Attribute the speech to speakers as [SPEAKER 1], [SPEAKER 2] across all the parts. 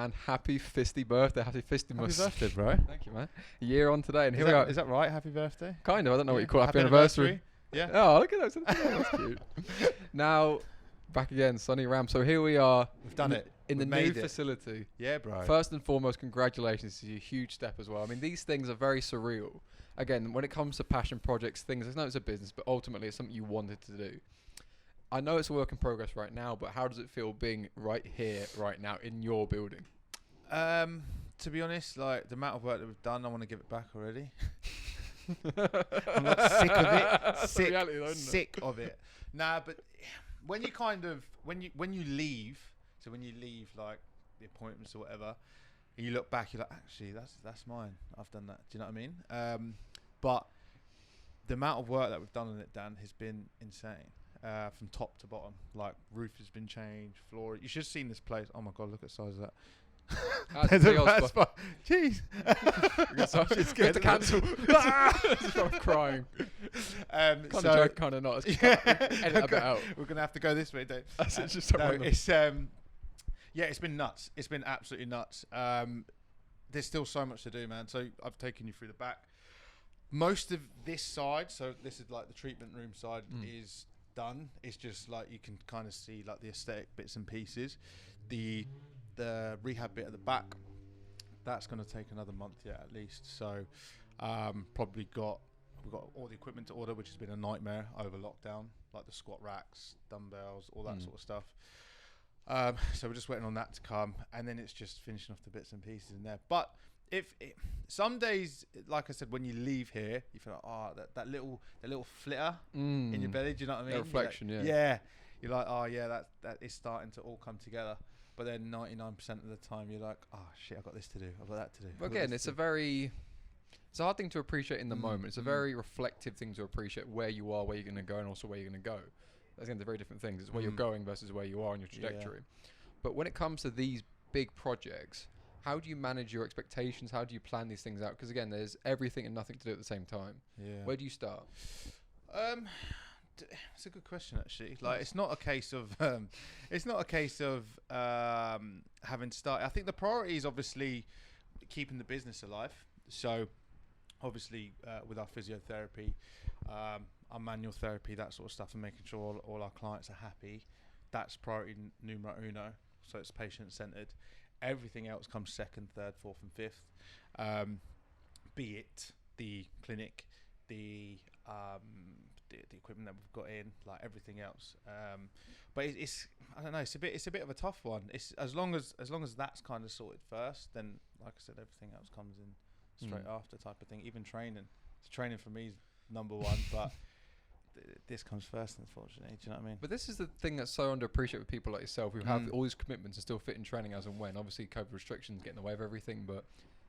[SPEAKER 1] and happy Fisty birthday. Happy Fistimus.
[SPEAKER 2] Happy birthday, bro.
[SPEAKER 1] Thank you, man. A year on today, and
[SPEAKER 2] Is
[SPEAKER 1] here we are.
[SPEAKER 2] is that right? Happy birthday.
[SPEAKER 1] Kind of. I don't know what
[SPEAKER 2] Yeah.
[SPEAKER 1] you call it. Happy anniversary.
[SPEAKER 2] Yeah.
[SPEAKER 1] Oh, look at that. That's cute. Now, back again, Sunny Ram. So here we are.
[SPEAKER 2] We've done it.
[SPEAKER 1] In the
[SPEAKER 2] We've
[SPEAKER 1] new
[SPEAKER 2] made it.
[SPEAKER 1] facility.
[SPEAKER 2] Yeah, bro.
[SPEAKER 1] First and foremost, congratulations. This is a huge step as well. I mean, these things are very surreal. Again, when it comes to passion projects, things, I know it's a business, but ultimately it's something you wanted to do. I know it's a work in progress right now, but how does it feel being right here, right now, in your building?
[SPEAKER 2] To be honest, like the amount of work that we've done, I want to give it back already. I'm like sick of it.
[SPEAKER 1] That's the reality, though, isn't it?
[SPEAKER 2] Sick of it. Nah, but when you kind of when you leave, so when you leave like the appointments or whatever, and you look back, you're like, actually, that's mine. I've done that. Do you know what I mean? But the amount of work that we've done on it, Dan, has been insane. From top to bottom, like roof has been changed, floor. You should have seen this place. Oh my god, look at the size of that.
[SPEAKER 1] That's a big old spot.
[SPEAKER 2] Jeez.
[SPEAKER 1] We have to cancel. I'm crying. Kind of joke, kind of not. Edit a bit out.
[SPEAKER 2] We're gonna have to go this way, Dave.
[SPEAKER 1] It's just
[SPEAKER 2] yeah, it's been nuts. It's been absolutely nuts. There's still so much to do, man. So I've taken you through the back. Most of this side, so this is like the treatment room side, is done. It's just like you can kind of see like the aesthetic bits and pieces. The rehab bit at the back, that's going to take another month yet at least. So we've got all the equipment to order, which has been a nightmare over lockdown, like the squat racks, dumbbells, all that sort of stuff. So we're just waiting on that to come, and then it's just finishing off the bits and pieces in there. But some days, like I said, when you leave here, you feel like, that little flitter in your belly. Do you know what I mean?
[SPEAKER 1] A reflection,
[SPEAKER 2] like, yeah. You're like, oh yeah, that is starting to all come together. But then 99% of the time, you're like, oh shit, I've got this to do, I've got that to do.
[SPEAKER 1] But again, it's a hard thing to appreciate in the moment. It's a very reflective thing to appreciate where you are, where you're going to go, and also where you're going to go. Again, they're very different things. It's where you're going versus where you are on your trajectory. Yeah. But when it comes to these big projects, how do you manage your expectations? How do you plan these things out? Because again, there's everything and nothing to do at the same time. Yeah. Where do you start?
[SPEAKER 2] It's a good question, actually. Like, it's not a case of having to start. I think the priority is obviously keeping the business alive. So, obviously, with our physiotherapy, our manual therapy, that sort of stuff, and making sure all our clients are happy, that's priority numero uno. So it's patient-centered. Everything else comes second, third, fourth, and fifth. Be it the clinic, the equipment that we've got in, like everything else. But it's I don't know. It's a bit of a tough one. It's as long as that's kind of sorted first, then like I said, everything else comes in straight after, type of thing. Even training. So training for me is number one, but this comes first, unfortunately. Do you know what I mean?
[SPEAKER 1] But this is the thing that's so underappreciated with people like yourself who have all these commitments and still fit in training as and when. Obviously, COVID restrictions get in the way of everything, but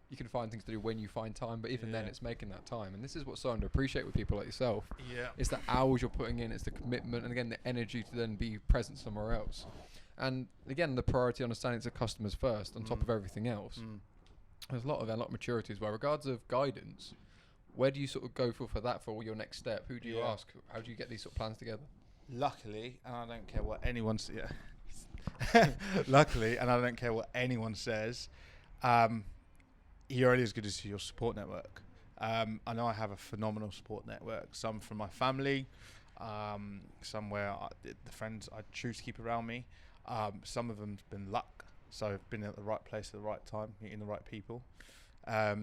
[SPEAKER 1] you can find things to do when you find time. But even then, it's making that time. And this is what's so underappreciated with people like yourself. Yeah, it's the hours you're putting in, it's the commitment, and again, the energy to then be present somewhere else. And again, the priority, understanding it's the customers first on top of everything else. There's a lot of maturity as well. Regards of guidance, where do you sort of go for that for your next step? Who do you ask? How do you get these sort of plans together?
[SPEAKER 2] Luckily, and I don't care what anyone says. Luckily, and I don't care what anyone says. You're only as good as your support network. I know I have a phenomenal support network. Some from my family, some where the friends I choose to keep around me. Some of them's been luck. So I've been at the right place at the right time, meeting the right people. I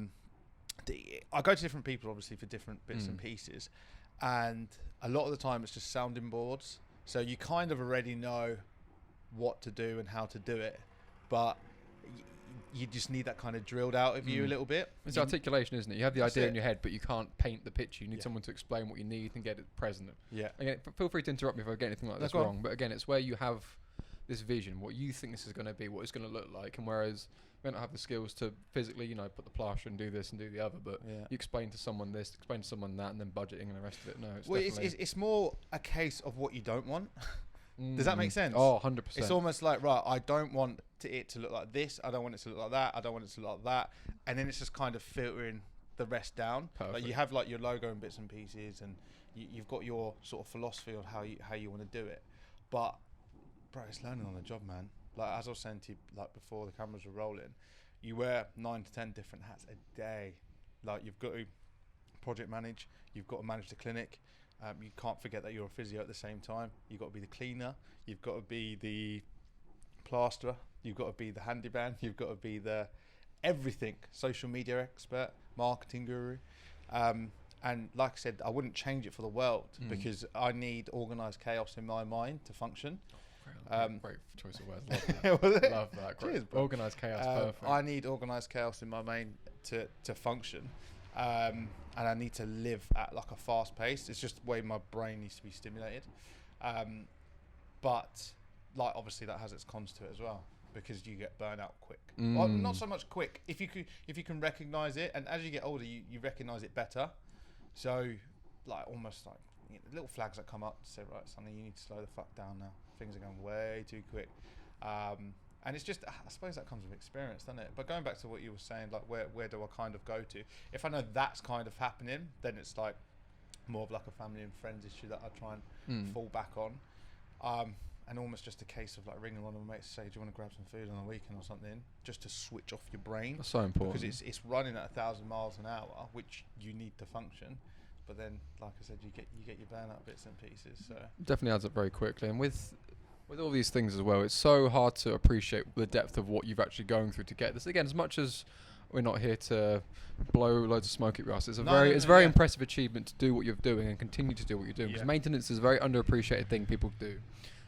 [SPEAKER 2] go to different people, obviously, for different bits and pieces. And a lot of the time, it's just sounding boards. So you kind of already know what to do and how to do it. But you just need that kind of drilled out of you a little bit.
[SPEAKER 1] It's articulation, isn't it? You have the idea in your head, but you can't paint the picture. You need someone to explain what you need and get it present. Yeah. Again, feel free to interrupt me if I get anything like this wrong. But again, it's where you have this vision, what you think this is going to be, what it's going to look like, and whereas we don't have the skills to physically, put the plaster and do this and do the other, but you explain to someone this, explain to someone that, and then budgeting and the rest of it. No,
[SPEAKER 2] it's more a case of what you don't want. Does that make sense?
[SPEAKER 1] Oh, 100%.
[SPEAKER 2] It's almost like, right, I don't want it to look like this. I don't want it to look like that. I don't want it to look like that. And then it's just kind of filtering the rest down. Perfect. Like you have like your logo and bits and pieces, and you've got your sort of philosophy on how you want to do it. But bro, it's learning on the job, man. like as I was saying to you, like before the cameras were rolling, you wear 9 to 10 different hats a day. Like you've got to project manage, you've got to manage the clinic. You can't forget that you're a physio at the same time. You've got to be the cleaner, you've got to be the plasterer, you've got to be the handyman, you've got to be the everything, social media expert, marketing guru. And like I said, I wouldn't change it for the world because I need organised chaos in my mind to function.
[SPEAKER 1] Great choice of words. Love that. Love that. Great.
[SPEAKER 2] Cheers,
[SPEAKER 1] Organised chaos, perfect.
[SPEAKER 2] I need organised chaos in my mind to function. And I need to live at like a fast pace. It's just the way my brain needs to be stimulated. But like obviously that has its cons to it as well, because you get burnt out quick. Well, not so much quick. If you can recognise it, and as you get older, you recognise it better. So like almost like little flags that come up to say, right, Sunil, you need to slow the fuck down now. Things are going way too quick. And it's just, I suppose that comes with experience, doesn't it? But going back to what you were saying, like where do I kind of go to? If I know that's kind of happening, then it's like more of like a family and friends issue that I try and fall back on. And almost just a case of like ringing one of my mates to say, do you want to grab some food on the weekend or something? Just to switch off your brain.
[SPEAKER 1] That's so important.
[SPEAKER 2] Because it's running at 1,000 miles an hour, which you need to function. But then, like I said, you get your burnout bits and pieces. So
[SPEAKER 1] definitely adds up very quickly. And with all these things as well, it's so hard to appreciate the depth of what you've actually going through to get this. Again, as much as we're not here to blow loads of smoke at us, it's a very impressive achievement to do what you're doing and continue to do what you're doing. Because maintenance is a very underappreciated thing people do.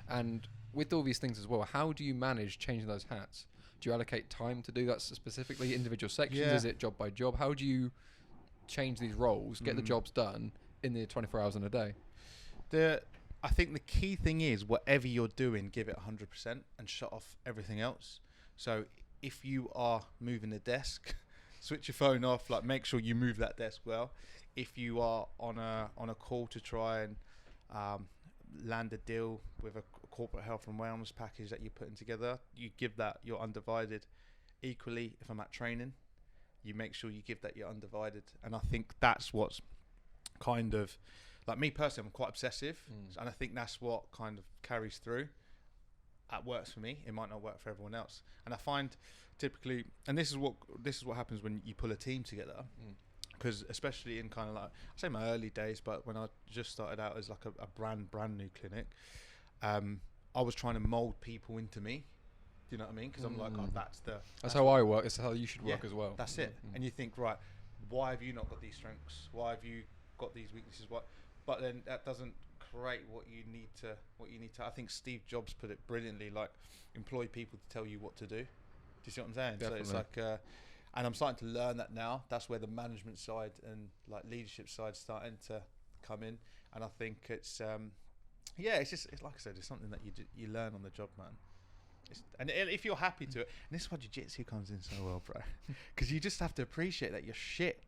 [SPEAKER 1] And with all these things as well, how do you manage changing those hats? Do you allocate time to do that specifically, individual sections? Is it job by job? How do you change these roles, get the jobs done in the 24 hours in a day?
[SPEAKER 2] I think the key thing is whatever you're doing, give it 100% and shut off everything else. So if you are moving a desk, switch your phone off, like make sure you move that desk well. If you are on a call to try and land a deal with a corporate health and wellness package that you're putting together, you give that your undivided. Equally, if I'm at training, you make sure you give that your undivided. And I think that's what's kind of, like me personally, I'm quite obsessive, and I think that's what kind of carries through. That works for me. It might not work for everyone else. And I find typically, and this is what happens when you pull a team together, because especially in kind of like, I say my early days, but when I just started out as like a brand new clinic, I was trying to mold people into me. Do you know what I mean? Because I'm like, oh, that's
[SPEAKER 1] how I work. It's how you should work as well.
[SPEAKER 2] That's it. And you think, right, why have you not got these strengths? Why have you got these weaknesses? But then that doesn't create what you need to. I think Steve Jobs put it brilliantly, like employ people to tell you what to do. Do you see what I'm saying?
[SPEAKER 1] Definitely.
[SPEAKER 2] So it's like, and I'm starting to learn that now. That's where the management side and like leadership side starting to come in. And I think it's it's like I said, it's something that you learn on the job, man. And if you're happy to it, and this is why jiu-jitsu comes in so well, bro, because you just have to appreciate that you're shit.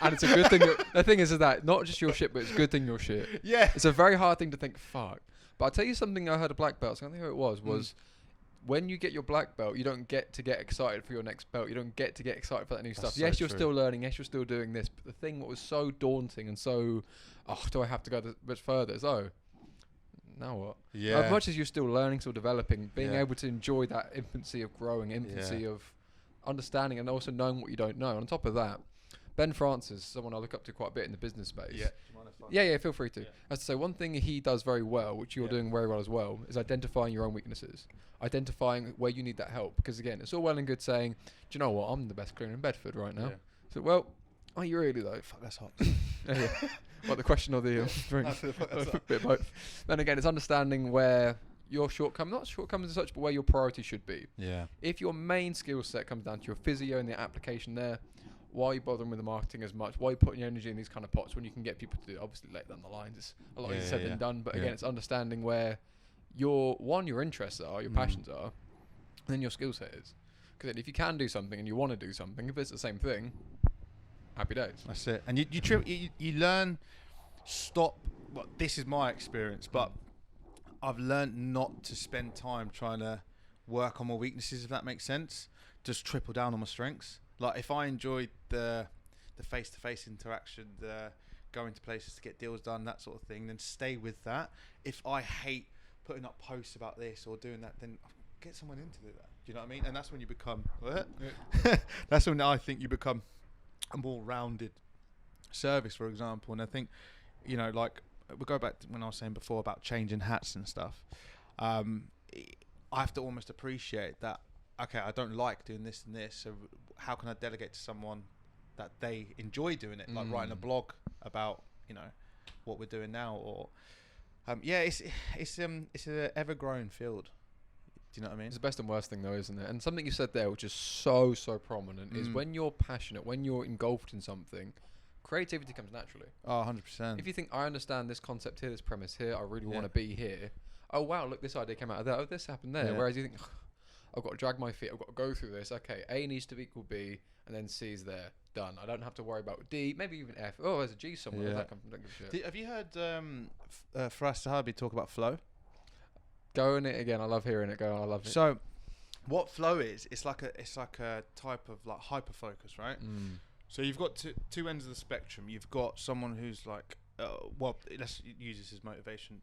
[SPEAKER 1] And it's a good thing. The thing is that not just your shit, but it's a good thing you're shit.
[SPEAKER 2] Yeah.
[SPEAKER 1] It's a very hard thing to think, fuck. But I'll tell you something I heard a black belt, so I think who it was when you get your black belt, you don't get to get excited for your next belt. You don't get to get excited for that new stuff. Yes, you're still learning. Yes, you're still doing this. But the thing what was so daunting and so, do I have to go much further? Is, now what?
[SPEAKER 2] Yeah.
[SPEAKER 1] As much as you're still learning, still developing, being able to enjoy that infancy of growing, of understanding, and also knowing what you don't know. On top of that, Ben Francis, someone I look up to quite a bit in the business space.
[SPEAKER 2] Yeah.
[SPEAKER 1] Yeah, feel free to. As to say, one thing he does very well, which you're doing very well as well, is identifying your own weaknesses, identifying where you need that help. Because again, it's all well and good saying, do you know what, I'm the best cleaner in Bedford right now. Yeah. So, well, are you really though?
[SPEAKER 2] Fuck, that's hot.
[SPEAKER 1] What, the question or the drink? A bit both. Then again, it's understanding where your not shortcomings as such, but where your priority should be.
[SPEAKER 2] Yeah.
[SPEAKER 1] If your main skill set comes down to your physio and the application there, why are you bothering with the marketing as much? Why are you putting your energy in these kind of pots when you can get people to do it? Obviously, later down the lines, it's a lot easier said than done. But again, it's understanding where your interests are, your passions are, and then your skill set is. Because if you can do something and you want to do something, if it's the same thing, happy days.
[SPEAKER 2] That's it. And you learn, stop. Well, this is my experience, but I've learned not to spend time trying to work on my weaknesses, if that makes sense. Just triple down on my strengths. Like if I enjoyed the face-to-face interaction, the going to places to get deals done, that sort of thing, then stay with that. If I hate putting up posts about this or doing that, then get someone in to do that. Do you know what I mean? And that's when you become. That's when I think you become a more rounded service, for example. And I think, you know, like we'll go back to when I was saying before about changing hats and stuff. I have to almost appreciate that. Okay, I don't like doing this and this, so how can I delegate to someone that they enjoy doing it, like writing a blog about, you know, what we're doing now, or it's an ever-growing field. Do you know what I mean?
[SPEAKER 1] It's the best and worst thing though, isn't it? And something you said there, which is so prominent, is when you're passionate, when you're engulfed in something, creativity comes naturally.
[SPEAKER 2] Oh, 100%.
[SPEAKER 1] If you think, I understand this concept here, this premise here, I really want to be here. Oh wow, look, this idea came out of that. Oh, this happened there. Whereas you think, I've got to drag my feet, I've got to go through this. Okay, A needs to equal B, and then C's there. Done. I don't have to worry about D, maybe even F. Oh, there's a G somewhere. Where's that come from? Don't give a shit.
[SPEAKER 2] Have you heard Firas Zahabi talk about flow?
[SPEAKER 1] Go in it again. I love hearing it. Go. I love it.
[SPEAKER 2] So, what flow is? It's like a type of like hyper focus, right? So you've got two ends of the spectrum. You've got someone who's like, well, let's use this as motivation.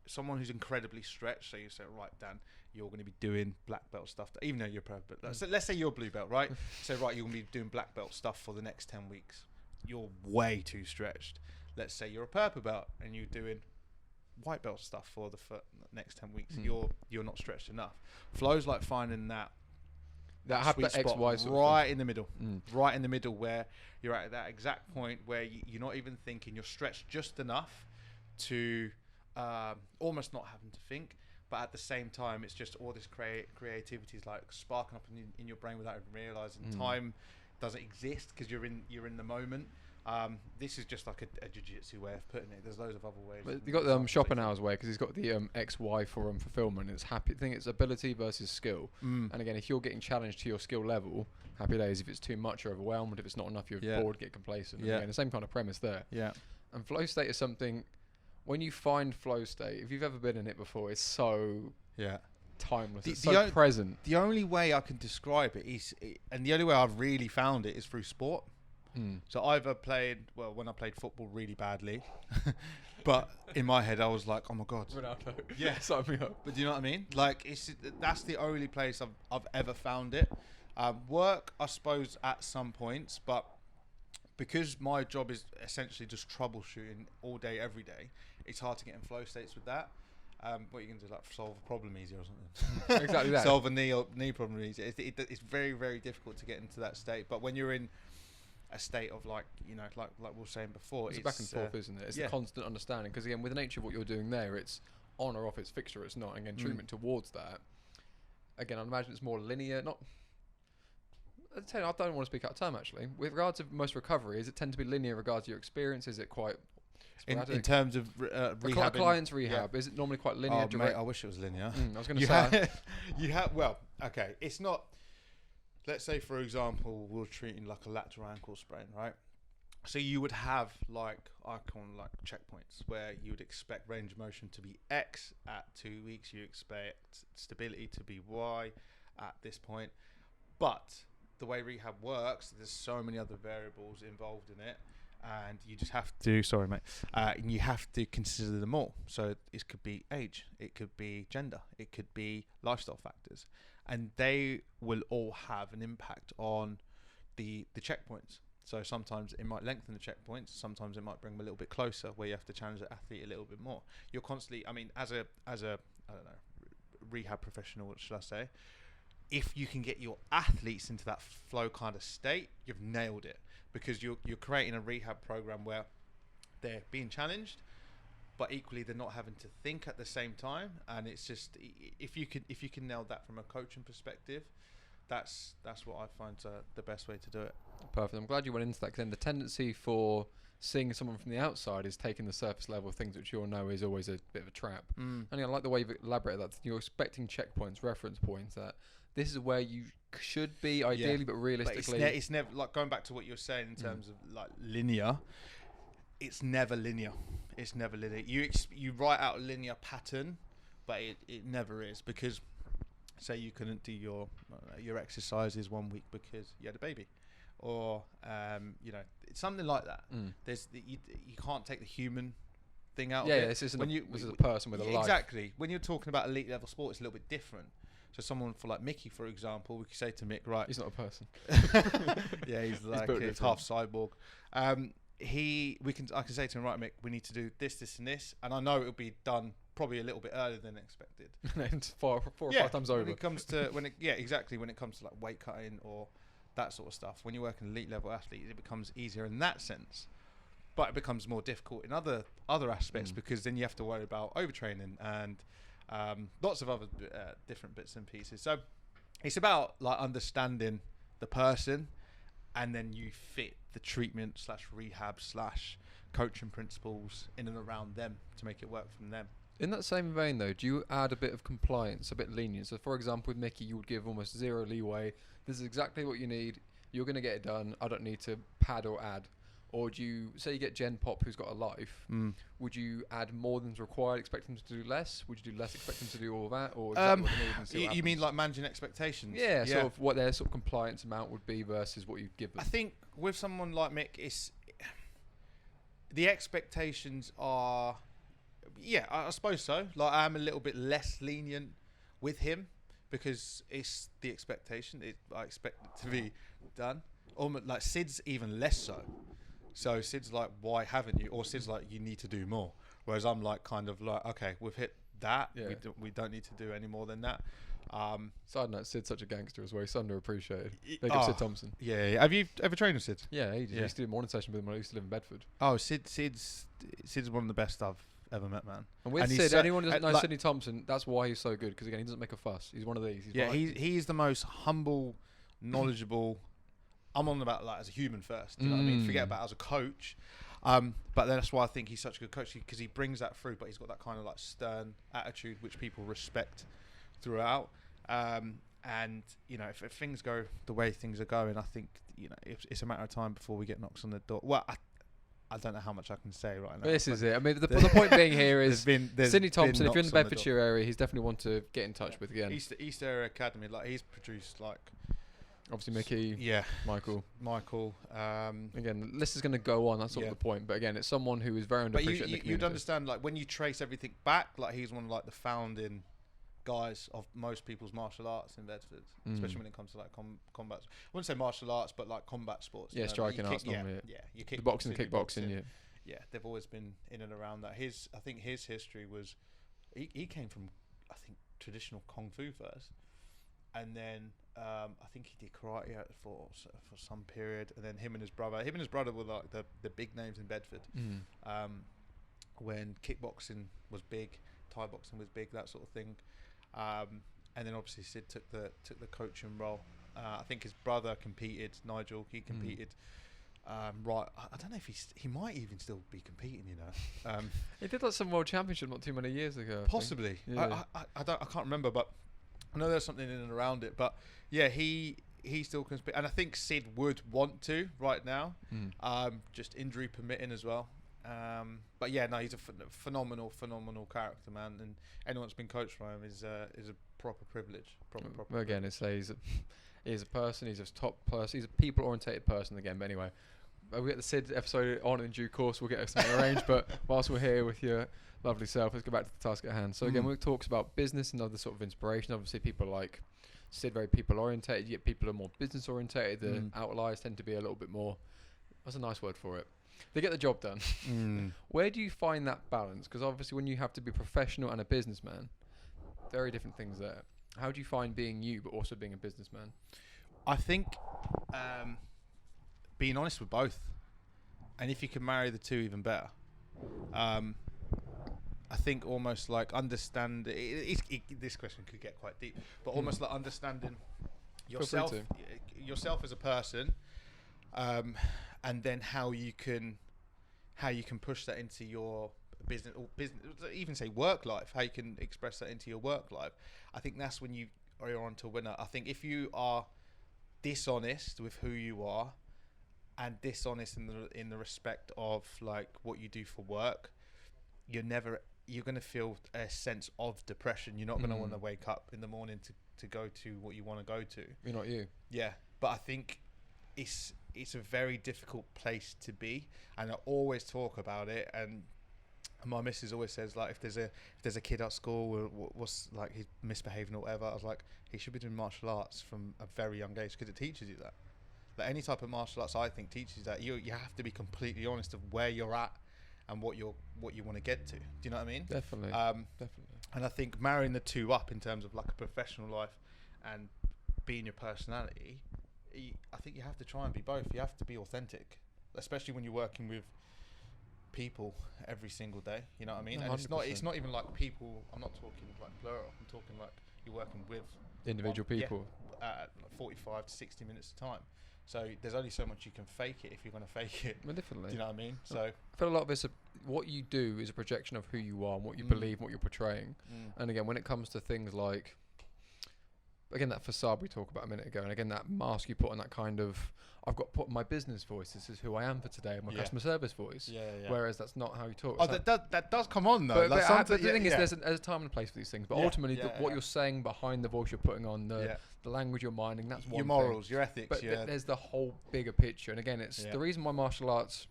[SPEAKER 2] Someone who's incredibly stretched. So you say, right, Dan, you're going to be doing black belt stuff, even though you're purple belt. So let's say you're blue belt, right? So right, you're going to be doing black belt stuff for the next 10 weeks. You're way too stretched. Let's say you're a purple belt and you're doing white belt stuff for the next 10 weeks. You're not stretched enough. Flow's like finding that
[SPEAKER 1] happy X, Y
[SPEAKER 2] right in the middle, right in the middle, where you're at that exact point where you're not even thinking, you're stretched just enough to almost not having to think, but at the same time it's just all this creativity is like sparking up in your brain without even realizing time doesn't exist because you're in the moment. This is just like a jiu-jitsu way of putting it. There's loads of other ways.
[SPEAKER 1] But you got the Schopenhauer's way, because he's got the XY for fulfillment. It's happy thing. It's ability versus skill. And again, if you're getting challenged to your skill level, happy days. If it's too much, you're overwhelmed. If it's not enough, you're bored, get complacent. Again, the same kind of premise there. And flow state is something. When you find flow state, if you've ever been in it before, it's so timeless. It's so present.
[SPEAKER 2] The only way I can describe it is, and the only way I've really found it is through sport. So I've played, well, when I played football really badly, but in my head I was like, oh my God.
[SPEAKER 1] Ronaldo. Sign me up.
[SPEAKER 2] But do you know what I mean? Like, that's the only place I've ever found it. Work, I suppose, at some points, but because my job is essentially just troubleshooting all day, every day, it's hard to get in flow states with that. What you can do, like solve a problem easier or something.
[SPEAKER 1] Exactly that.
[SPEAKER 2] Solve a knee problem easier. It's very, very difficult to get into that state. But when you're in a state of like, you know, like we were saying before,
[SPEAKER 1] it's back and forth, isn't it? It's the constant understanding. Because again, with the nature of what you're doing there, it's on or off, it's fixed or it's not. And again, treatment towards that. Again, I imagine it's more linear. Not. I don't want to speak out of term actually. With regards to most recovery, is it tend to be linear in regards to your experience? Is it quite
[SPEAKER 2] in terms of rehab?
[SPEAKER 1] Client's rehab, is it normally quite linear?
[SPEAKER 2] Oh, mate, I wish it was linear.
[SPEAKER 1] I was going to say.
[SPEAKER 2] Well, okay, it's not. Let's say, for example, we're treating like a lateral ankle sprain, right? So you would have like checkpoints where you would expect range of motion to be X at 2 weeks. You expect stability to be Y at this point. But the way rehab works, there's so many other variables involved in it, and you just have to. Sorry, mate. You have to consider them all. So it could be age, it could be gender, it could be lifestyle factors. And they will all have an impact on the checkpoints. So sometimes it might lengthen the checkpoints. Sometimes it might bring them a little bit closer, where you have to challenge the athlete a little bit more. You're constantly, I mean, as a I don't know, rehab professional, what should I say? If you can get your athletes into that flow kind of state, you've nailed it, because you're creating a rehab program where they're being challenged, but equally they're not having to think at the same time. And it's just, if you can nail that from a coaching perspective, that's what I find the best way to do it.
[SPEAKER 1] Perfect. I'm glad you went into that, because then the tendency for seeing someone from the outside is taking the surface level things, which you all know is always a bit of a trap. And I like the way you've elaborated that. You're expecting checkpoints, reference points, that this is where you should be ideally, but realistically,
[SPEAKER 2] but it's never, like going back to what you're saying in terms of like linear. It's never linear. It's never linear. You write out a linear pattern, but it never is, because say you couldn't do your exercises 1 week because you had a baby, or you know, it's something like that. There's you can't take the human thing out of it.
[SPEAKER 1] This isn't this is a person with a life.
[SPEAKER 2] Exactly. When you're talking about elite level sport, it's a little bit different. So someone for like Mickey, for example, we could say to Mick, right?
[SPEAKER 1] He's not a person.
[SPEAKER 2] Yeah, he's like he's half cyborg. I can say to him, right, Mick, we need to do this, this, and this, and I know it'll be done probably a little bit earlier than expected.
[SPEAKER 1] And four or 5 times over.
[SPEAKER 2] When it comes to when it comes to like weight cutting or that sort of stuff. When you work an elite level athlete, it becomes easier in that sense, but it becomes more difficult in other aspects because then you have to worry about overtraining and lots of other different bits and pieces. So it's about like understanding the person, and then you fit the treatment / rehab / coaching principles in and around them to make it work from them.
[SPEAKER 1] In that same vein, though, do you add a bit of compliance, a bit lenient? So, for example, with Mickey, you would give almost zero leeway. This is exactly what you need. You're going to get it done. I don't need to pad or add. Or do you, say you get Gen Pop, who's got a life, would you add more than's required, expect them to do less? Would you do less, expect them to do all that? Or exactly what they need and see what
[SPEAKER 2] you mean
[SPEAKER 1] happens?
[SPEAKER 2] like managing expectations?
[SPEAKER 1] Yeah, sort of what their sort of compliance amount would be versus what you give them.
[SPEAKER 2] I think with someone like Mick, the expectations are, I suppose so. Like I'm a little bit less lenient with him because it's the expectation. I expect it to be done. Almost like Sid's even less so. So Sid's like, why haven't you? Or Sid's like, you need to do more. Whereas I'm like, kind of like, okay, we've hit that. Yeah. We don't need to do any more than that.
[SPEAKER 1] Side note, Sid's such a gangster as well. He's underappreciated. Big up Sid Thompson.
[SPEAKER 2] Yeah. Have you ever trained with Sid?
[SPEAKER 1] Yeah, he used to do a morning session with him when I used to live in Bedford.
[SPEAKER 2] Oh, Sid's one of the best I've ever met, man.
[SPEAKER 1] And with Sid, anyone who doesn't know Sidney Thompson, that's why he's so good. Because again, he doesn't make a fuss. He's one of these.
[SPEAKER 2] He's the most humble, knowledgeable. I'm on about like as a human first. You know what I mean? Forget about as a coach. But that's why I think he's such a good coach, because he brings that through. But he's got that kind of like stern attitude, which people respect throughout. And you know, if things go the way things are going, I think it's a matter of time before we get knocks on the door. Well, I don't know how much I can say right now.
[SPEAKER 1] This is it. I mean, the point being here is Sidney Thompson. If you're in the Bedfordshire area, he's definitely one to get in touch with again.
[SPEAKER 2] East Area Academy, like he's produced like.
[SPEAKER 1] Obviously, Mickey, Michael. Again, the list is going to go on. That's sort of the point. But again, it's someone who is very underappreciated. But
[SPEAKER 2] you'd understand, like when you trace everything back, like he's one of like the founding guys of most people's martial arts in Bedford, especially when it comes to like combat. I wouldn't say martial arts, but like combat sports.
[SPEAKER 1] Yeah, striking arts.
[SPEAKER 2] You kick
[SPEAKER 1] the boxing, kickboxing.
[SPEAKER 2] Yeah, they've always been in and around that. I think his history was, he came from, I think, traditional kung fu first, and then. I think he did karate for some period, and then him and his brother were like the big names in Bedford. When kickboxing was big, Thai boxing was big, that sort of thing. And then obviously Sid took the coaching role. I think his brother competed, Nigel. He competed. Right, I don't know if he might even still be competing.
[SPEAKER 1] He did like some world championship not too many years ago.
[SPEAKER 2] Possibly. Yeah. I can't remember, but. I know there's something in and around it, but yeah, he still can speak, and I think Sid would want to right now, just injury permitting as well. But yeah, no, he's a phenomenal character, man, and anyone that's been coached by him is a proper privilege. Proper.
[SPEAKER 1] Again, he's a person. He's a top person. He's a people-orientated person again. But anyway, we'll get the Sid episode on in due course. We'll get something arranged. But whilst we're here with your lovely self, let's go back to the task at hand. So again, we talks about business and other sort of inspiration. Obviously, people like Sid, very people-orientated. Yet people are more business-orientated. The outliers tend to be a little bit more. That's a nice word for it. They get the job done. Where do you find that balance? Because obviously, when you have to be professional and a businessman, very different things there. How do you find being you, but also being a businessman?
[SPEAKER 2] I think being honest with both, and if you can marry the two, even better. I think almost like understand. This question could get quite deep, but almost like understanding yourself as a person, and then how you can push that into your business, even say work life. How you can express that into your work life. I think that's when you are on to a winner. I think if you are dishonest with who you are, and dishonest in the respect of like what you do for work, you're going to feel a sense of depression. You're not going to want to wake up in the morning to go to what you want to go to.
[SPEAKER 1] You're not you.
[SPEAKER 2] Yeah, but I think it's a very difficult place to be, and I always talk about it, and And my missus always says, like, if there's a kid at school what's like he's misbehaving or whatever, I was like, he should be doing martial arts from a very young age, because it teaches you that. Like any type of martial arts, I think, teaches that you have to be completely honest of where you're at and what you want to get to. Do you know what I mean?
[SPEAKER 1] Definitely. Definitely.
[SPEAKER 2] And I think marrying the two up in terms of like a professional life and being your personality, I think you have to try and be both. You have to be authentic, especially when you're working with people every single day. You know what I mean? And
[SPEAKER 1] 100%.
[SPEAKER 2] it's not even like people. I'm not talking like plural. I'm talking like you're working with
[SPEAKER 1] Individual people.
[SPEAKER 2] Like 45 to 60 minutes of time. So there's only so much you can fake it if you're going to fake it.
[SPEAKER 1] Well, definitely.
[SPEAKER 2] Do you know what I mean? So
[SPEAKER 1] I feel a lot of it's what you do is a projection of who you are and what you believe, what you're portraying. And again, when it comes to things like, again, that facade we talked about a minute ago, and again, that mask you put on, that kind of, I've got put my business voice, this is who I am for today, and my customer service voice. Whereas that's not how you talk.
[SPEAKER 2] Oh, that does come on though.
[SPEAKER 1] But the thing is, there's a time and a place for these things. But ultimately, what you're saying behind the voice you're putting on, the language you're minding, that's one
[SPEAKER 2] your morals, your ethics.
[SPEAKER 1] But there's the whole bigger picture. And again, it's the reason why martial arts.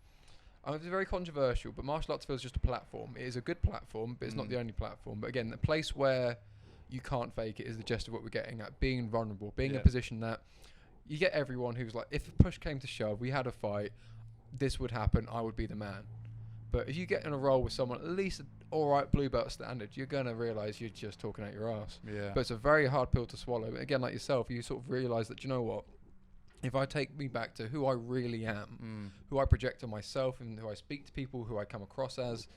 [SPEAKER 1] It's very controversial, but martial arts feels just a platform. It is a good platform, but it's not the only platform. But again, the place where you can't fake it is the gist of what we're getting at. Being vulnerable, being in a position that you get everyone who's like, if push came to shove, we had a fight, this would happen, I would be the man. But if you get in a role with someone, at least alright blue belt standard, you're going to realise you're just talking out your ass. Yeah. But it's a very hard pill to swallow. Again, like yourself, you sort of realise that, you know what? If I take me back to who I really am, who I project on myself and who I speak to people, who I come across as,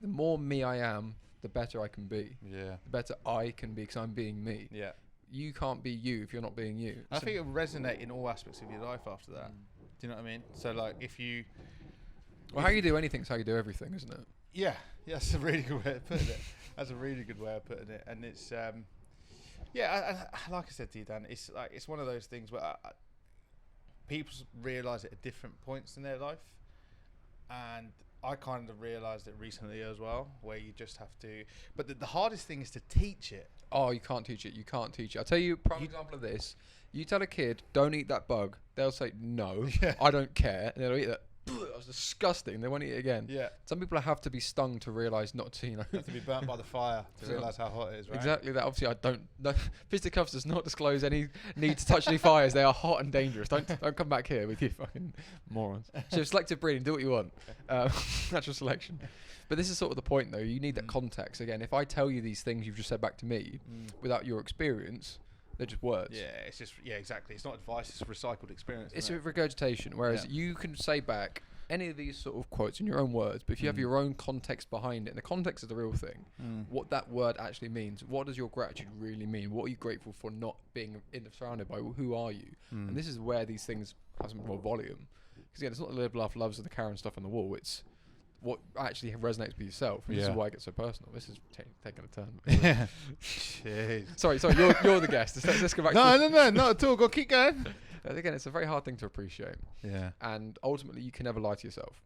[SPEAKER 1] the more me I am, the better I can be. Yeah. The better I can be because I'm being me. Yeah. You can't be you if you're not being you.
[SPEAKER 2] I think it will resonate in all aspects of your life after that. Do you know what I mean? So like if you...
[SPEAKER 1] Well, how you do anything is how you do everything, isn't it?
[SPEAKER 2] Yeah. That's a really good way of putting it. That's a really good way of putting it. And it's... like I said to you, Dan, it's like it's one of those things where people realise it at different points in their life. And I kind of realised it recently as well, where you just have to... But the hardest thing is to teach it.
[SPEAKER 1] Oh, you can't teach it. You can't teach it. I'll tell you a prime example of this. You tell a kid, don't eat that bug. They'll say, no, I don't care. And they'll eat that. That was disgusting. They won't eat it again. Yeah. Some people have to be stung to realise not to, have
[SPEAKER 2] to be burnt by the fire to realise how hot it is, right?
[SPEAKER 1] Exactly that. Obviously, I don't... No, Fisticuffs does not disclose any need to touch any fires. They are hot and dangerous. Don't come back here with you fucking morons. So selective breeding, do what you want. Natural selection. But this is sort of the point, though. You need that context. Again, if I tell you these things you've just said back to me without your experience... They're just words.
[SPEAKER 2] Yeah, it's just exactly. It's not advice. It's a recycled experience.
[SPEAKER 1] It's a regurgitation. Whereas you can say back any of these sort of quotes in your own words, but if you have your own context behind it, and the context is the real thing, what that word actually means, what does your gratitude really mean? What are you grateful for not being surrounded by? Who are you? And this is where these things have some more volume. Because again, it's not the live, laugh, loves of the Karen stuff on the wall. It's what actually resonates with yourself. And this is why I get so personal. This is taking a turn.
[SPEAKER 2] Yeah. Jeez.
[SPEAKER 1] Sorry, you're the guest. Let's go back.
[SPEAKER 2] No, not at all. Go keep going.
[SPEAKER 1] Again, it's a very hard thing to appreciate. Yeah. And ultimately, you can never lie to yourself.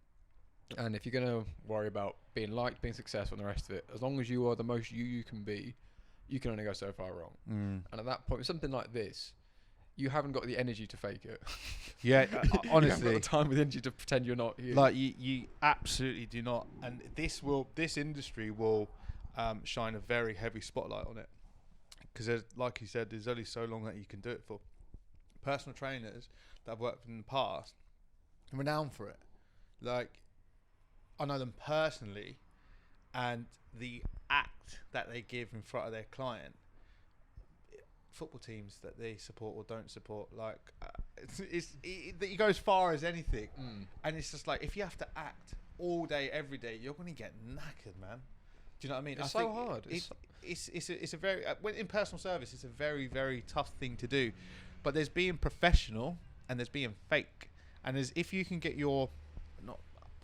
[SPEAKER 1] And if you're going to worry about being liked, being successful, and the rest of it, as long as you are the most you can be, you can only go so far wrong. And at that point, with something like this, you haven't got the energy to fake it.
[SPEAKER 2] Yeah, honestly,
[SPEAKER 1] you haven't got the time with energy to pretend you're not you.
[SPEAKER 2] Like you absolutely do not. And this industry will shine a very heavy spotlight on it, because like you said, there's only so long that you can do it for. Personal trainers that I've worked with in the past are renowned for it. Like I know them personally, and the act that they give in front of their client. Football teams that they support or don't support, like it goes as far as anything, and it's just like if you have to act all day every day, you're going to get knackered, man. Do you know what I mean?
[SPEAKER 1] It's so hard.
[SPEAKER 2] It's a very in personal service, it's a very, very tough thing to do. But there's being professional and there's being fake, and there's if you can get your not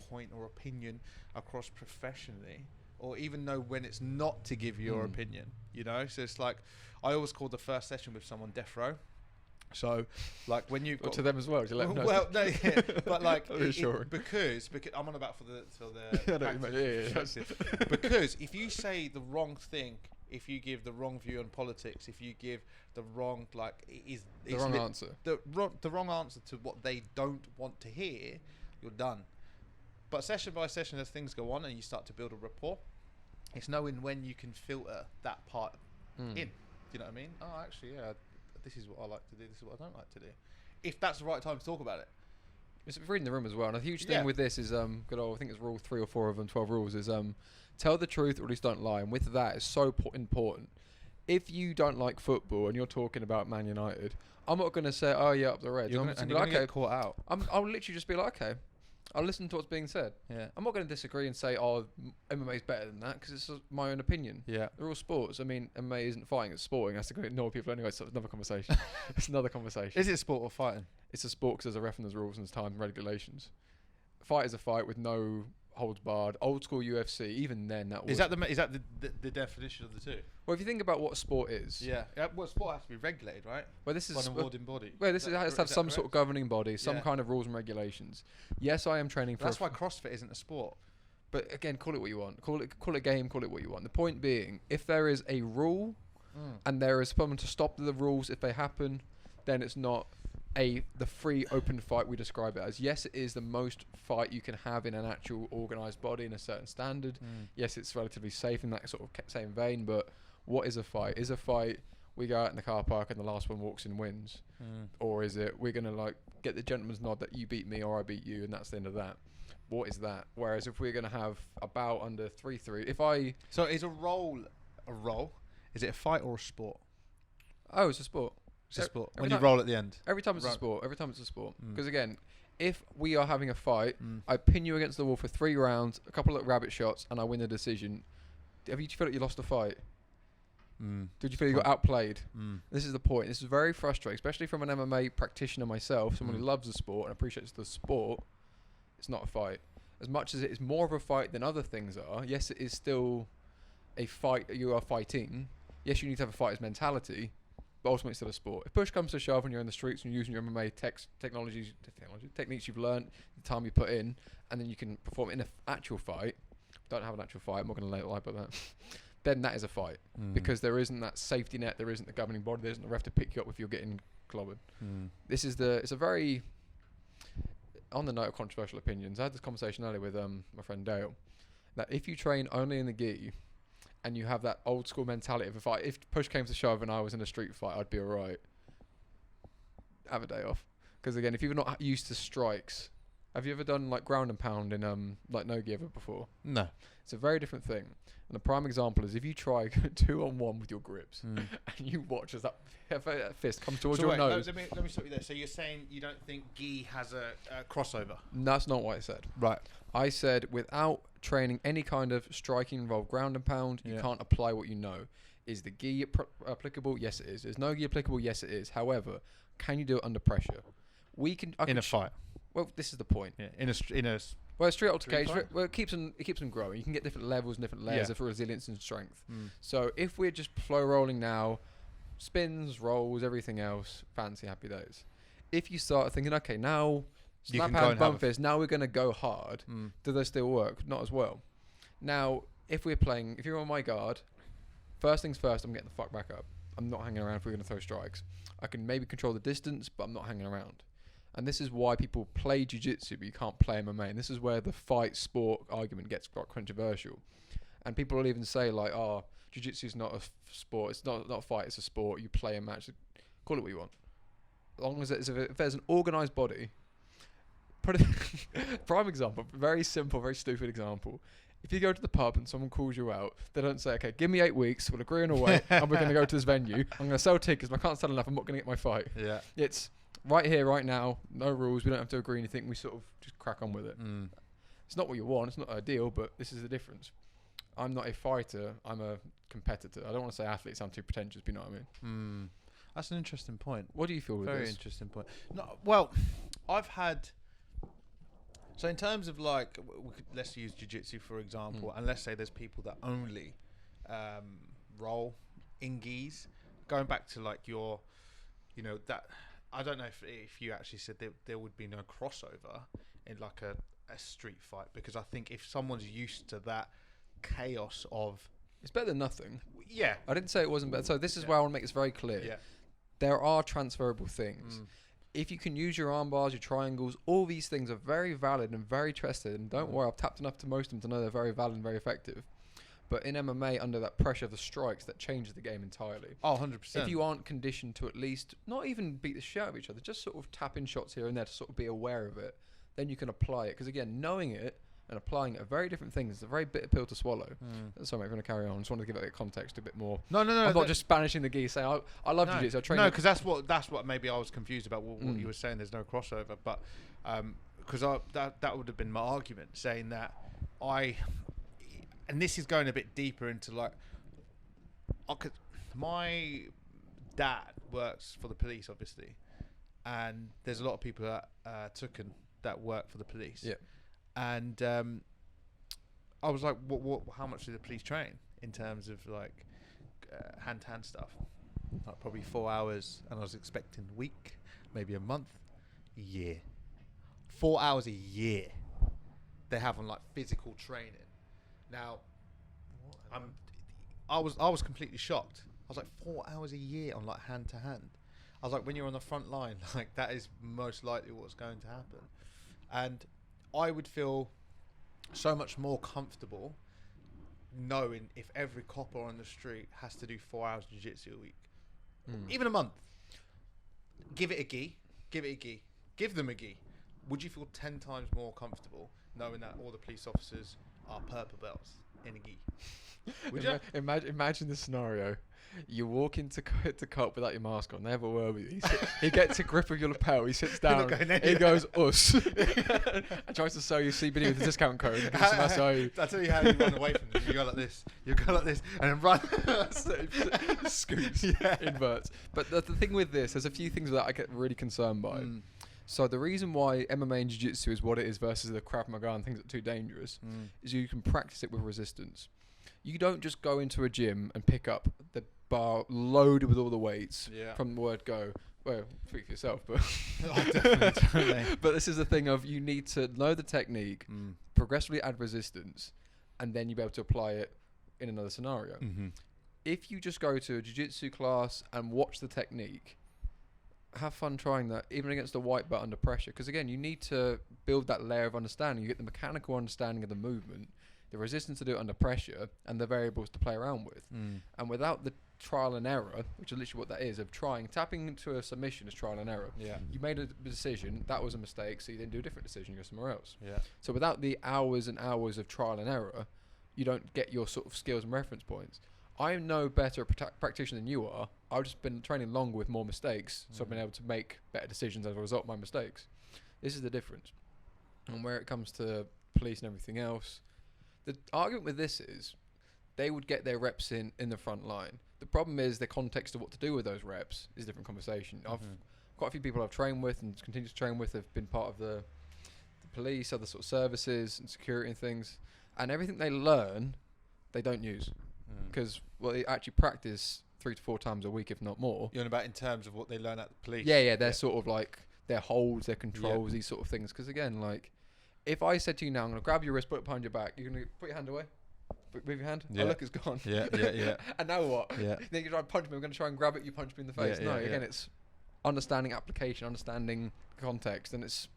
[SPEAKER 2] point or opinion across professionally, or even know when it's not to give your opinion, so it's like I always call the first session with someone death row. So like when you've got
[SPEAKER 1] to them as well, to let them know.
[SPEAKER 2] Well, no, yeah, but like because I'm on about for the because if you say the wrong thing, if you give the wrong view on politics, if you give the wrong
[SPEAKER 1] answer,
[SPEAKER 2] the wrong answer to what they don't want to hear, you're done. But session by session, as things go on and you start to build a rapport, it's knowing when you can filter that part in. Do you know what I mean? Oh, actually, yeah, this is what I like to do. This is what I don't like to do. If that's the right time to talk about it.
[SPEAKER 1] It's reading the room as well. And a huge thing with this is, good old, I think it's rule 3 or 4 of them, 12 rules, is tell the truth or at least don't lie. And with that, it's so important. If you don't like football and you're talking about Man United, I'm not going to say, oh, yeah, up the Reds.
[SPEAKER 2] You're going to get caught out.
[SPEAKER 1] I'll literally just be like, okay. I'll listen to what's being said.
[SPEAKER 2] Yeah.
[SPEAKER 1] I'm not going to disagree and say, oh, MMA is better than that, because it's my own opinion.
[SPEAKER 2] Yeah.
[SPEAKER 1] They're all sports. I mean, MMA isn't fighting, it's sporting. That's to ignore people anyway, so it's another conversation. It's another conversation.
[SPEAKER 2] Is it sport or fighting?
[SPEAKER 1] It's a sport because there's a ref and there's rules and there's time and regulations. Fight is a fight with no holds barred. Old school UFC, even then that was...
[SPEAKER 2] Is that the definition of the two?
[SPEAKER 1] Well, if you think about what a sport is...
[SPEAKER 2] Yeah. Well, sport has to be regulated, right?
[SPEAKER 1] Well, this is...
[SPEAKER 2] By an awarding body.
[SPEAKER 1] Well, this has to have some sort of governing body, some
[SPEAKER 2] Yeah.
[SPEAKER 1] kind of rules and regulations. Yes, I am training for...
[SPEAKER 2] That's why CrossFit isn't a sport.
[SPEAKER 1] But again, call it what you want. Call it a game, call it what you want. The point being, if there is a rule and there is someone to stop the rules if they happen, then it's not the free open fight we describe it as. Yes, it is the most fight you can have in an actual organised body in a certain standard. Yes, it's relatively safe in that sort of same vein, but what is a fight? Is a fight we go out in the car park and the last one walks in wins? Or is it we're going to like get the gentleman's nod that you beat me or I beat you and that's the end of that? What is that? Whereas if we're going to have a bout under 3-3, if I...
[SPEAKER 2] So is a role? Is it a fight or a sport?
[SPEAKER 1] Oh, it's a sport.
[SPEAKER 2] It's a sport.
[SPEAKER 1] Every
[SPEAKER 2] When you
[SPEAKER 1] time-
[SPEAKER 2] roll at the end.
[SPEAKER 1] Every time it's a
[SPEAKER 2] Right.
[SPEAKER 1] sport. Every time it's a sport. Because again, if we are having a fight,
[SPEAKER 2] Mm.
[SPEAKER 1] I pin you against the wall for 3 rounds, a couple of rabbit shots, and I win the decision. Do you feel like you lost a fight? Did you feel you got outplayed? This is the point. This is very frustrating, especially from an MMA practitioner myself, someone who loves the sport and appreciates the sport. It's not a fight. As much as it is more of a fight than other things are, yes, it is still a fight. You are fighting. Yes, you need to have a fighter's mentality, but ultimately it's still a sport. If push comes to shove and you're in the streets and you're using your MMA techniques you've learned, the time you put in, and then you can perform in an actual fight, don't have an actual fight, I'm not going to lie about that, then that is a fight. Because there isn't that safety net, there isn't the governing body, there isn't a ref to pick you up if you're getting clobbered. It's a very... On the note of controversial opinions, I had this conversation earlier with my friend Dale, that if you train only in the gi and you have that old school mentality of if push came to shove and I was in a street fight, I'd be alright. Have a day off. Because again, if you're not used to strikes, have you ever done like ground and pound in like no gi ever before?
[SPEAKER 2] No.
[SPEAKER 1] It's a very different thing. And a prime example is if you try 2-on-1 with your grips and you watch as that fist comes towards your nose.
[SPEAKER 2] Let me stop you there. So you're saying you don't think gi has a crossover?
[SPEAKER 1] That's not what I said.
[SPEAKER 2] Right.
[SPEAKER 1] I said without training any kind of striking involved ground and pound, you can't apply what you know. Is the gi applicable? Yes, it is. Is no gi applicable? Yes, it is. However, can you do it under pressure? In
[SPEAKER 2] a fight.
[SPEAKER 1] Well, this is the point.
[SPEAKER 2] Yeah. In a
[SPEAKER 1] Well, street altercation.
[SPEAKER 2] fight?
[SPEAKER 1] Well, it keeps them growing. You can get different levels and different layers of resilience and strength. So if we're just flow rolling now, spins, rolls, everything else, fancy happy days. If you start thinking, okay, now
[SPEAKER 2] You
[SPEAKER 1] slap
[SPEAKER 2] can go
[SPEAKER 1] hand,
[SPEAKER 2] and
[SPEAKER 1] bum
[SPEAKER 2] have
[SPEAKER 1] fist, now we're going to go hard. Do they still work? Not as well. Now, if you're on my guard, first things first, I'm getting the fuck back up. I'm not hanging around if we're going to throw strikes. I can maybe control the distance, but I'm not hanging around. And this is why people play jiu-jitsu, but you can't play MMA. And this is where the fight sport argument gets quite controversial. And people will even say like, oh, jiu-jitsu is not a sport. It's not a fight. It's a sport. You play a match. Call it what you want. As long as if there's an organised body, put it prime example, very simple, very stupid example. If you go to the pub and someone calls you out, they don't say, okay, give me 8 weeks, we'll agree on a way, and we're going to go to this venue. I'm going to sell tickets, but I can't sell enough, I'm not going to get my fight.
[SPEAKER 2] Yeah.
[SPEAKER 1] It's right here, right now, no rules, we don't have to agree anything, we sort of just crack on with it. It's not what you want, it's not ideal, but this is the difference. I'm not a fighter, I'm a competitor. I don't want to say athlete, sound too pretentious, but you know what I mean.
[SPEAKER 2] That's an interesting point.
[SPEAKER 1] What do you feel with this?
[SPEAKER 2] Very interesting point. No, well, I've had... So in terms of like, let's use jiu-jitsu for example, and let's say there's people that only roll in gis. Going back to like your, that I don't know if you actually said there would be no crossover in like a street fight, because I think if someone's used to that chaos of...
[SPEAKER 1] It's better than nothing.
[SPEAKER 2] Yeah.
[SPEAKER 1] I didn't say it wasn't better. So this is where I want to make this very clear.
[SPEAKER 2] Yeah.
[SPEAKER 1] There are transferable things. if you can use your arm bars, your triangles, all these things are very valid and very tested. And don't worry, I've tapped enough to most of them to know they're very valid and very effective. But in MMA, under that pressure of the strikes, that changes the game entirely.
[SPEAKER 2] Oh, 100%.
[SPEAKER 1] If you aren't conditioned to at least not even beat the shit out of each other, just sort of tap in shots here and there to sort of be aware of it, then you can apply it. Because again, knowing it and applying it are very different things. It's a very bitter pill to swallow. Sorry, mate, if you want to carry on. I just wanted to give it a context a bit more.
[SPEAKER 2] No.
[SPEAKER 1] I'm not just Spanishing the gi, saying I love jiu-jitsu. I train.
[SPEAKER 2] No, because that's what maybe I was confused about what you were saying. There's no crossover, but because that would have been my argument, saying that and this is going a bit deeper into like, my dad works for the police, obviously, and there's a lot of people that work for the police. Yeah. And I was like, how much do the police train in terms of like hand-to-hand stuff? Like probably 4 hours, and I was expecting a week, maybe a month, a year. 4 hours a year they have on like physical training. Now, I was completely shocked. I was like, 4 hours a year on like hand-to-hand. I was like, when you're on the front line, like that is most likely what's going to happen. And I would feel so much more comfortable knowing if every copper on the street has to do 4 hours jiu-jitsu a week, even a month. Give it a gi. Give them a gi. Would you feel 10 times more comfortable knowing that all the police officers are purple belts in a gi? Would you?
[SPEAKER 1] Imagine the scenario. You walk into cop without your mask on. They have a word with you. He gets a grip of your lapel. He sits down. He goes, us. And tries to sell you CBD with a discount code.
[SPEAKER 2] I'll tell you how you run away from them. You go like this. You go like this and then run.
[SPEAKER 1] Scoots. Yeah. Inverts. But the thing with this, there's a few things that I get really concerned by. So the reason why MMA and Jiu-Jitsu is what it is versus the Krav Maga and things that are too dangerous is you can practice it with resistance. You don't just go into a gym and pick up the bar loaded with all the weights from the word go. Well, speak for yourself, but
[SPEAKER 2] definitely.
[SPEAKER 1] But this is the thing of you need to know the technique, progressively add resistance, and then you'll be able to apply it in another scenario. If you just go to a jiu-jitsu class and watch the technique, have fun trying that, even against a white belt under pressure. Because again, you need to build that layer of understanding. You get the mechanical understanding of the movement, the resistance to do it under pressure, and the variables to play around with. And without the trial and error, which is literally what that is, of tapping into a submission is trial and error. Yeah. You made a decision, that was a mistake, so you then do a different decision, you go somewhere else. Yeah. So without the hours and hours of trial and error, you don't get your sort of skills and reference points. I am no better a practitioner than you are. I've just been training longer with more mistakes, so I've been able to make better decisions as a result of my mistakes. This is the difference. And where it comes to police and everything else, the argument with this is they would get their reps in the front line. The problem is the context of what to do with those reps is a different conversation. Quite a few people I've trained with and continue to train with have been part of the police, other sort of services and security and things. And everything they learn, they don't use. Because, they actually practice 3 to 4 times a week, if not more.
[SPEAKER 2] You're on about in terms of what they learn at the police?
[SPEAKER 1] Yeah, they're sort of like their holds, their controls, these sort of things. Because again, like, if I said to you now, I'm going to grab your wrist, put it behind your back, you're going to put your hand away? Move your hand? Oh, look, it's gone. Yeah. And now what? Yeah. Then you try and punch me, I'm going to try and grab it, you punch me in the face. Again, it's understanding application, understanding context, and it's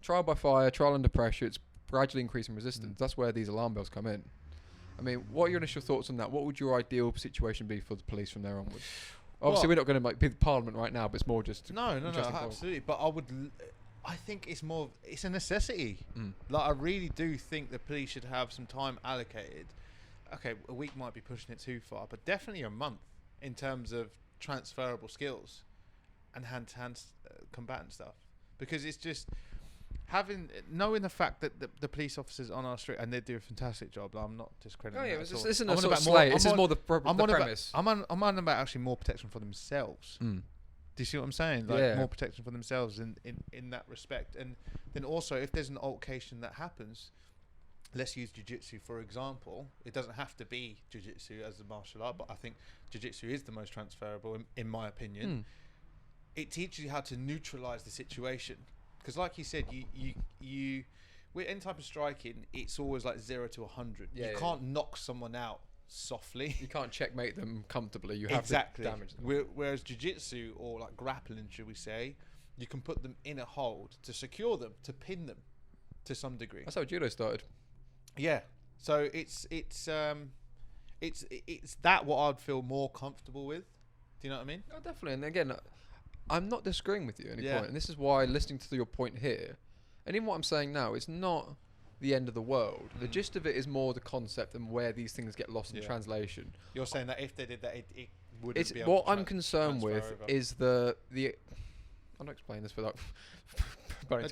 [SPEAKER 1] trial by fire, trial under pressure, it's gradually increasing resistance. That's where these alarm bells come in. I mean, what are your initial thoughts on that? What would your ideal situation be for the police from there onwards? Obviously, we're not going to be the parliament right now, but it's more just...
[SPEAKER 2] No, absolutely. But I think it's a necessity. Like, I really do think the police should have some time allocated. Okay, a week might be pushing it too far, but definitely a month in terms of transferable skills and hand-to-hand combatant stuff. Because it's just... knowing the fact that the police officers on our street, and they do a fantastic job. I'm not discrediting.
[SPEAKER 1] This isn't a sort of slay. This is more the premise.
[SPEAKER 2] I'm on about actually more protection for themselves. Do you see what I'm saying? Like more protection for themselves in that respect. And then also, if there's an altercation that happens, let's use jiu-jitsu for example. It doesn't have to be jiu-jitsu as a martial art, but I think jiu-jitsu is the most transferable in my opinion. It teaches you how to neutralize the situation. Because like you said, you with any type of striking, it's always like 0 to 100. You can't knock someone out softly.
[SPEAKER 1] You can't checkmate them comfortably. You have to damage them.
[SPEAKER 2] Whereas jiu-jitsu or like grappling, should we say, you can put them in a hold to secure them, to pin them to some degree.
[SPEAKER 1] That's how judo started.
[SPEAKER 2] Yeah. So it's that what I'd feel more comfortable with. Do you know what I mean?
[SPEAKER 1] Oh, definitely. And again, I'm not disagreeing with you at any
[SPEAKER 2] Yeah.
[SPEAKER 1] point. And this is why listening to your point here, and in what I'm saying now, it's not the end of the world. The gist of it is more the concept and where these things get lost in translation.
[SPEAKER 2] You're saying that if they did that, it wouldn't be able
[SPEAKER 1] What
[SPEAKER 2] to
[SPEAKER 1] I'm concerned with
[SPEAKER 2] over.
[SPEAKER 1] is the. I'm not explaining this for like.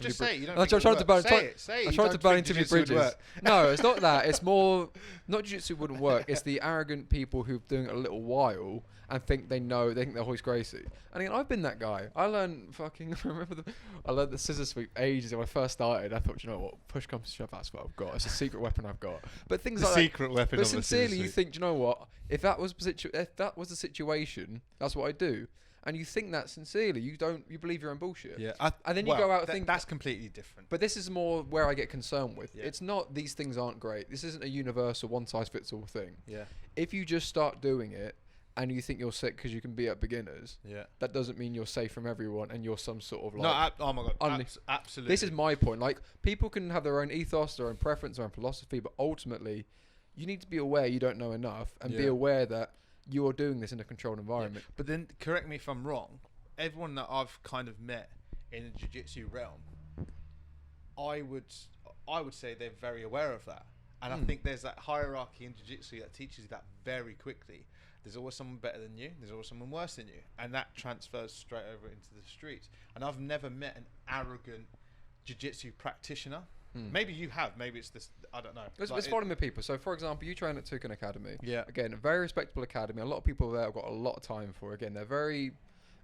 [SPEAKER 2] Just say it. You don't
[SPEAKER 1] I'm trying to burn.
[SPEAKER 2] Say it.
[SPEAKER 1] I'm trying to burn into bridges. No, it's not that. It's more not jiu-jitsu wouldn't work. It's the arrogant people who've doing it a little while and think they know. They think they're Hoist Gracie. And again, I've been that guy. I learned I learned the scissor sweep ages when I first started. I thought, you know what, push comes to shove, that's what I've got. It's a secret weapon I've got. But things like
[SPEAKER 2] secret weapon.
[SPEAKER 1] But sincerely, you think, do you know what? If that was the situation, that's what I do. And you think that sincerely, you believe your own bullshit.
[SPEAKER 2] Yeah.
[SPEAKER 1] And then you go out and think
[SPEAKER 2] that's completely different.
[SPEAKER 1] But this is more where I get concerned with.
[SPEAKER 2] Yeah.
[SPEAKER 1] It's not these things aren't great. This isn't a universal one size fits all thing.
[SPEAKER 2] Yeah.
[SPEAKER 1] If you just start doing it and you think you're sick because you can beat up beginners, that doesn't mean you're safe from everyone and you're some sort of like.
[SPEAKER 2] No, oh my god, absolutely.
[SPEAKER 1] This is my point. Like, people can have their own ethos, their own preference, their own philosophy, but ultimately, you need to be aware you don't know enough and be aware that you're doing this in a controlled environment.
[SPEAKER 2] But then, correct me if I'm wrong. Everyone that I've kind of met in the jiu-jitsu realm, I would say they're very aware of that. And I think there's that hierarchy in jiu-jitsu that teaches you that very quickly. There's always someone better than you. There's always someone worse than you. And that transfers straight over into the streets. And I've never met an arrogant jiu-jitsu practitioner. Maybe you have. Maybe it's this. I don't know.
[SPEAKER 1] It's following the people. So, for example, you train at Tucan Academy.
[SPEAKER 2] Yeah.
[SPEAKER 1] Again, a very respectable academy. A lot of people there have got a lot of time for. Again, they're very...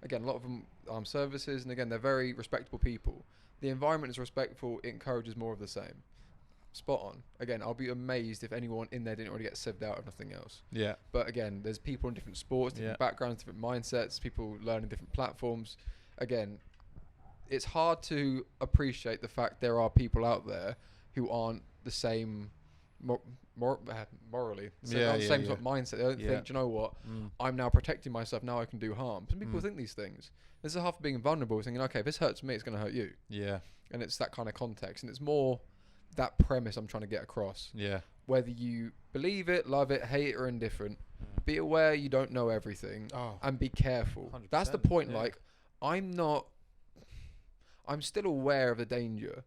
[SPEAKER 1] Again, a lot of them armed services. And again, they're very respectable people. The environment is respectful. It encourages more of the same. Spot on. Again, I'll be amazed if anyone in there didn't already get sieved out of nothing else.
[SPEAKER 2] Yeah.
[SPEAKER 1] But again, there's people in different sports, different backgrounds, different mindsets, people learning different platforms. Again, it's hard to appreciate the fact there are people out there who aren't the same morally. So they aren't the same sort of mindset. They don't think, do you know what? I'm now protecting myself. Now I can do harm. Some people think these things. This is half of being vulnerable, thinking, okay, if this hurts me, it's going to hurt you.
[SPEAKER 2] Yeah.
[SPEAKER 1] And it's that kind of context. And it's more that premise I'm trying to get across.
[SPEAKER 2] Yeah.
[SPEAKER 1] Whether you believe it, love it, hate it, or indifferent, be aware you don't know everything and be careful.
[SPEAKER 2] 100%,
[SPEAKER 1] That's the point. Like, I'm still aware of the danger.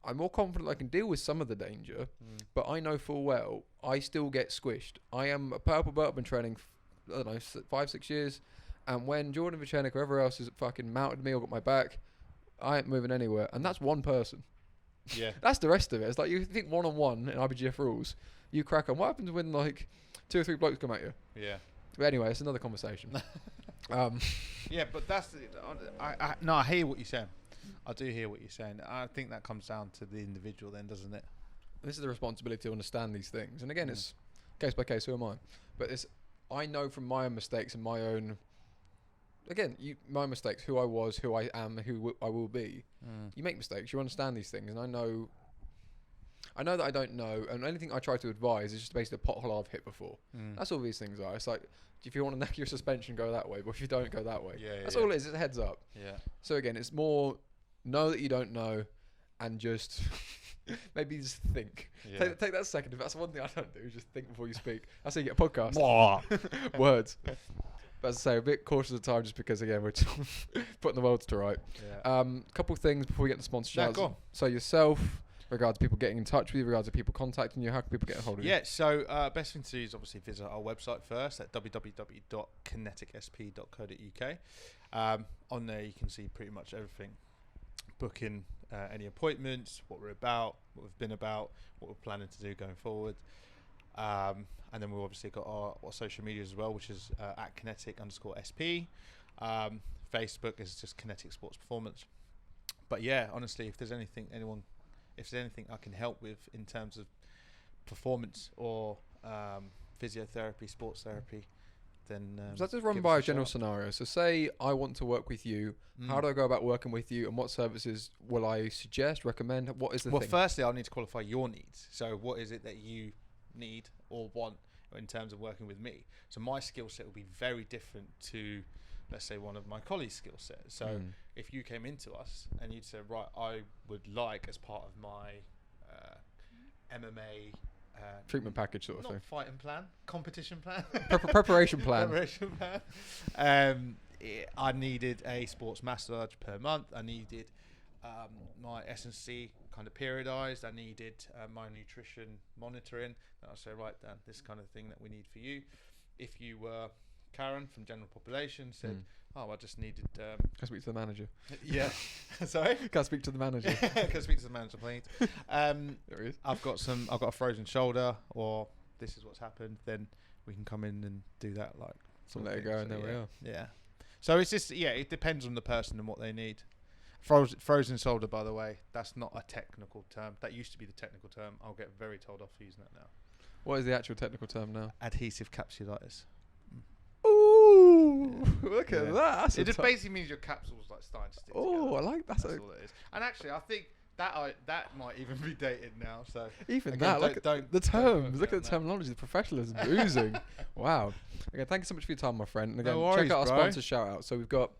[SPEAKER 1] I'm more confident I can deal with some of the danger, but I know full well I still get squished. I am a purple belt. I've been training, I don't know, 5-6 years. And when Jordan Vichenik, whoever else has fucking mounted me or got my back, I ain't moving anywhere. And that's one person.
[SPEAKER 2] Yeah.
[SPEAKER 1] That's the rest of it. It's like you think one-on-one in IBGF rules, you crack on. What happens when like 2 or 3 blokes come at you?
[SPEAKER 2] Yeah.
[SPEAKER 1] But anyway, it's another conversation.
[SPEAKER 2] Yeah, but that's I hear what you're saying. I do hear what you're saying. I think that comes down to the individual then, doesn't it?
[SPEAKER 1] This is the responsibility to understand these things. And again, it's case by case, who am I? But I know from my own mistakes and my own... Again, my mistakes, who I was, who I am, who I will be. You make mistakes, you understand these things, and I know that I don't know, and anything I try to advise is just basically a pothole I've hit before. That's all these things are. It's like, if you want to neck your suspension, go that way, but if you don't, go that way. That's all it is. It's a heads up.
[SPEAKER 2] Yeah.
[SPEAKER 1] So again, it's more know that you don't know, and just maybe just think.
[SPEAKER 2] Yeah.
[SPEAKER 1] Take that second. If that's one thing I don't do, just think before you speak. That's how you get a podcast. Words. But as I say, a bit cautious of time just because, again, we're putting the world to right.
[SPEAKER 2] Yeah.
[SPEAKER 1] Couple of things before we get to sponsorship.
[SPEAKER 2] Go on.
[SPEAKER 1] So yourself, regards to people getting in touch with you, regards to people contacting you, how can people get a hold of you?
[SPEAKER 2] Yeah, so best thing to do is obviously visit our website first at www.kineticsp.co.uk. On there you can see pretty much everything. Booking any appointments, what we're about, what we've been about, what we're planning to do going forward. And then we've obviously got our social media as well, which is at Kinetic_SP. Facebook is just Kinetic Sports Performance. But yeah, honestly, if there's anything I can help with in terms of performance or physiotherapy, sports therapy, then
[SPEAKER 1] so let's just run by a general scenario. So say I want to work with you. How do I go about working with you, and what services will I suggest, recommend? What is the thing?
[SPEAKER 2] Well, firstly, I'll need to qualify your needs. So what is it that you need or want in terms of working with me? So my skill set will be very different to let's say, one of my colleagues' skill sets. So if you came into us and you'd say, right, I would like, as part of my MMA
[SPEAKER 1] treatment package sort of
[SPEAKER 2] not
[SPEAKER 1] thing.
[SPEAKER 2] Fighting plan, competition plan,
[SPEAKER 1] Preparation plan.
[SPEAKER 2] Preparation plan. I needed a sports massage per month. I needed my S&C kind of periodized. I needed my nutrition monitoring. And I say, right, Dan, this kind of thing that we need for you. If you were Karen from general population, said, oh, I just needed.
[SPEAKER 1] Can I speak to the manager?
[SPEAKER 2] Yeah. Sorry.
[SPEAKER 1] Can I speak to the manager?
[SPEAKER 2] Can I speak to the manager, please?
[SPEAKER 1] There he is.
[SPEAKER 2] I've got a frozen shoulder, or this is what's happened. Then we can come in and do that. Like,
[SPEAKER 1] let it go, and there we are.
[SPEAKER 2] Yeah. So it's just it depends on the person and what they need. Frozen shoulder, by the way, that's not a technical term. That used to be the technical term. I'll get very told off for using that now.
[SPEAKER 1] What is the actual technical term now?
[SPEAKER 2] Adhesive capsulitis.
[SPEAKER 1] Ooh, look at that.
[SPEAKER 2] It just basically means your capsule's like starting to stick together.
[SPEAKER 1] Oh, I like that.
[SPEAKER 2] That's all it is. And actually, I think that might even be dated now. So
[SPEAKER 1] even
[SPEAKER 2] again,
[SPEAKER 1] that, look at the terms, look at the terminology, the professionalism oozing. Wow. Okay, thank you so much for your time, my friend. And again,
[SPEAKER 2] No worries,
[SPEAKER 1] check out our
[SPEAKER 2] bro.
[SPEAKER 1] sponsor shout out. So we've got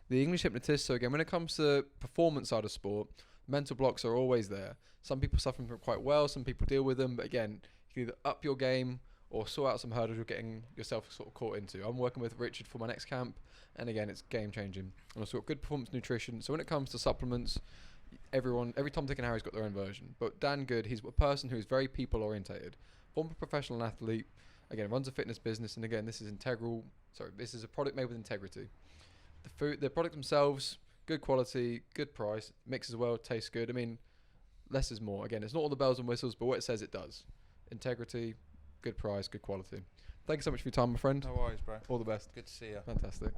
[SPEAKER 1] the English hypnotist. So again, when it comes to performance side of sport, mental blocks are always there. Some people suffer from it quite well, some people deal with them, but again, you can either up your game or sort out some hurdles you're getting yourself sort of caught into. I'm working with Richard for my next camp, and again, it's game changing. And also got good performance nutrition. So when it comes to supplements, every Tom, Dick and Harry's got their own version. But Dan Good, he's a person who is very people orientated, former professional athlete, again, runs a fitness business, and again, this is a product made with integrity. The product themselves, good quality, good price, mixes well, tastes good. I mean, less is more. Again, it's not all the bells and whistles, but what it says it does. Integrity, good price, good quality. Thank you so much for your time, my friend.
[SPEAKER 2] No worries, bro.
[SPEAKER 1] All the best.
[SPEAKER 2] Good to see you.
[SPEAKER 1] Fantastic.